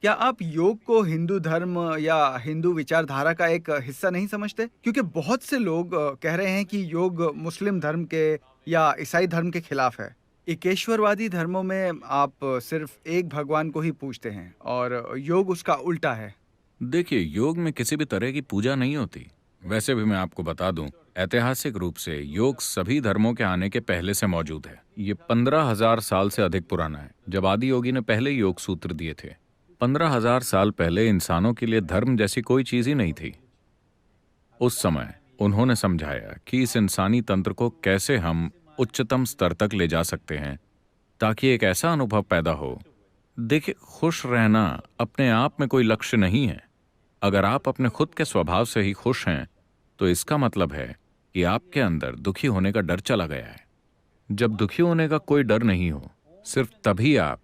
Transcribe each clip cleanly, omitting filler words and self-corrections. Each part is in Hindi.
क्या आप योग को हिंदू धर्म या हिंदू विचारधारा का एक हिस्सा नहीं समझते? क्योंकि बहुत से लोग कह रहे हैं कि योग मुस्लिम धर्म के या ईसाई धर्म के खिलाफ है। एकेश्वरवादी धर्मों में आप सिर्फ एक भगवान को ही पूजते हैं और योग उसका उल्टा है। देखिए, योग में किसी भी तरह की पूजा नहीं होती। वैसे भी मैं आपको बता दूं, ऐतिहासिक रूप से योग सभी धर्मों के आने के पहले से मौजूद है। ये 15,000 साल से अधिक पुराना है, जब आदि योगी ने पहले योग सूत्र दिए थे। 15,000 साल पहले इंसानों के लिए धर्म जैसी कोई चीज ही नहीं थी। उस समय उन्होंने समझाया कि इस इंसानी तंत्र को कैसे हम उच्चतम स्तर तक ले जा सकते हैं, ताकि एक ऐसा अनुभव पैदा हो। देखिए, खुश रहना अपने आप में कोई लक्ष्य नहीं है। अगर आप अपने खुद के स्वभाव से ही खुश हैं, तो इसका मतलब है कि आपके अंदर दुखी होने का डर चला गया है। जब दुखी होने का कोई डर नहीं हो, सिर्फ तभी आप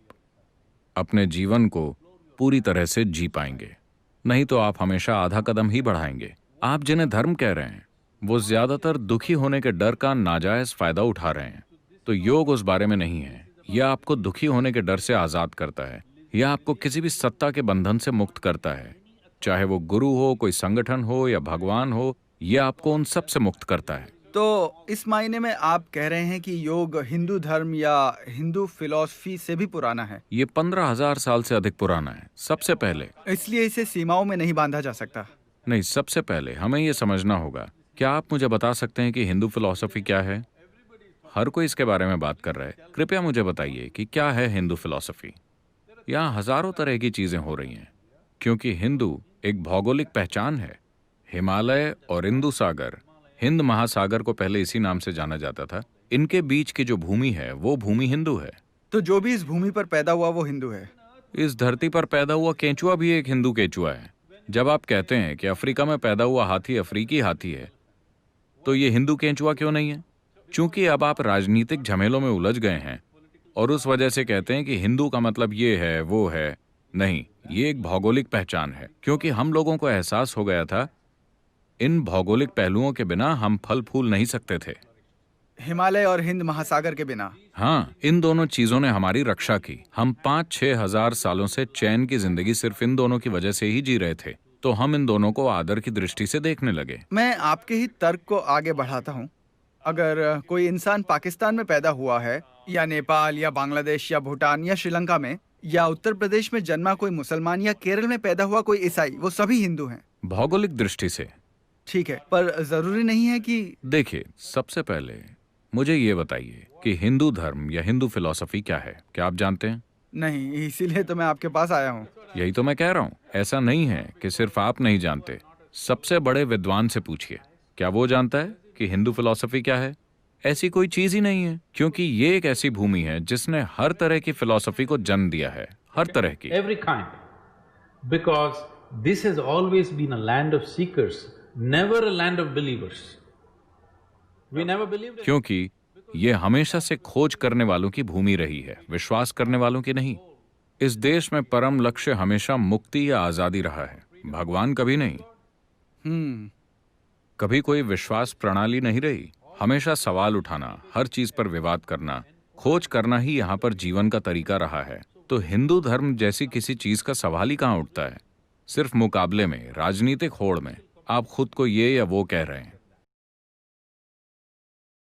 अपने जीवन को पूरी तरह से जी पाएंगे। नहीं तो आप हमेशा आधा कदम ही बढ़ाएंगे। आप जिन्हें धर्म कह रहे हैं, वो ज्यादातर दुखी होने के डर का नाजायज फायदा उठा रहे हैं। तो योग उस बारे में नहीं है। यह आपको दुखी होने के डर से आजाद करता है। यह आपको किसी भी सत्ता के बंधन से मुक्त करता है, चाहे वो गुरु हो, कोई संगठन हो या भगवान हो। यह आपको उन सब से मुक्त करता है। तो इस मायने में आप कह रहे हैं कि योग हिंदू धर्म या हिंदू फिलॉसफी से भी पुराना है, ये 15,000 साल से अधिक पुराना है। सबसे पहले इसलिए इसे सीमाओं में नहीं बांधा जा सकता। नहीं, सबसे पहले हमें यह समझना होगा। क्या आप मुझे बता सकते हैं कि हिंदू फिलॉसफी क्या है? हर कोई इसके बारे में बात कर रहा है। कृपया मुझे बताइए कि क्या है हिंदू फिलॉसफी। यहाँ हजारों तरह की चीजें हो रही हैं, क्योंकि हिंदू एक भौगोलिक पहचान है। हिमालय और इंदु सागर, हिंद महासागर को पहले इसी नाम से जाना जाता था। इनके बीच की जो भूमि है, वो भूमि हिंदू है। तो जो भी इस भूमि पर पैदा हुआ वो हिंदू है। इस धरती पर पैदा हुआ केंचुआ भी एक हिंदू केंचुआ है। जब आप कहते हैं कि अफ्रीका में पैदा हुआ हाथी अफ्रीकी हाथी है, तो ये हिंदू केंचुआ क्यों नहीं है? क्योंकि अब आप राजनीतिक झमेलों में उलझ गए हैं और उस वजह से कहते हैं कि हिंदू का मतलब ये है वो है। नहीं, ये एक भौगोलिक पहचान है, क्योंकि हम लोगों को एहसास हो गया था इन भौगोलिक पहलुओं के बिना हम फल फूल नहीं सकते थे। हिमालय और हिंद महासागर के बिना। हाँ, इन दोनों चीजों ने हमारी रक्षा की। हम 5-6 हजार सालों से चैन की जिंदगी सिर्फ इन दोनों की वजह से ही जी रहे थे, तो हम इन दोनों को आदर की दृष्टि से देखने लगे। मैं आपके ही तर्क को आगे बढ़ाता हूँ। अगर कोई इंसान पाकिस्तान में पैदा हुआ है या नेपाल या बांग्लादेश या भूटान या श्रीलंका में या उत्तर प्रदेश में जन्मा कोई मुसलमान या केरल में पैदा हुआ कोई ईसाई, वो सभी हिंदू हैं। भौगोलिक दृष्टि से। ठीक है, पर जरूरी नहीं है कि। देखिए, सबसे पहले मुझे ये बताइए कि हिंदू धर्म या हिंदू फिलॉसफी क्या है? क्या आप जानते हैं? नहीं, इसीलिए तो मैं आपके पास आया हूँ। यही तो मैं कह रहा हूँ। ऐसा नहीं है कि सिर्फ आप नहीं जानते। सबसे बड़े विद्वान से पूछिए, क्या वो जानता है कि हिंदू फिलॉसफी क्या है? ऐसी कोई चीज ही नहीं है, क्योंकि ये एक ऐसी भूमि है जिसने हर तरह की फिलॉसफी को जन्म दिया है। हर तरह की। Every kind. Because this has always been a land of seekers, never a land of believers. We never believed it. क्योंकि ये हमेशा से खोज करने वालों की भूमि रही है, विश्वास करने वालों की नहीं। इस देश में परम लक्ष्य हमेशा मुक्ति या आजादी रहा है, भगवान कभी नहीं। कभी कोई विश्वास प्रणाली नहीं रही। हमेशा सवाल उठाना, हर चीज पर विवाद करना, खोज करना ही यहाँ पर जीवन का तरीका रहा है। तो हिंदू धर्म जैसी किसी चीज का सवाल ही कहाँ उठता है? सिर्फ मुकाबले में, राजनीतिक होड़ में आप खुद को ये या वो कह रहे हैं।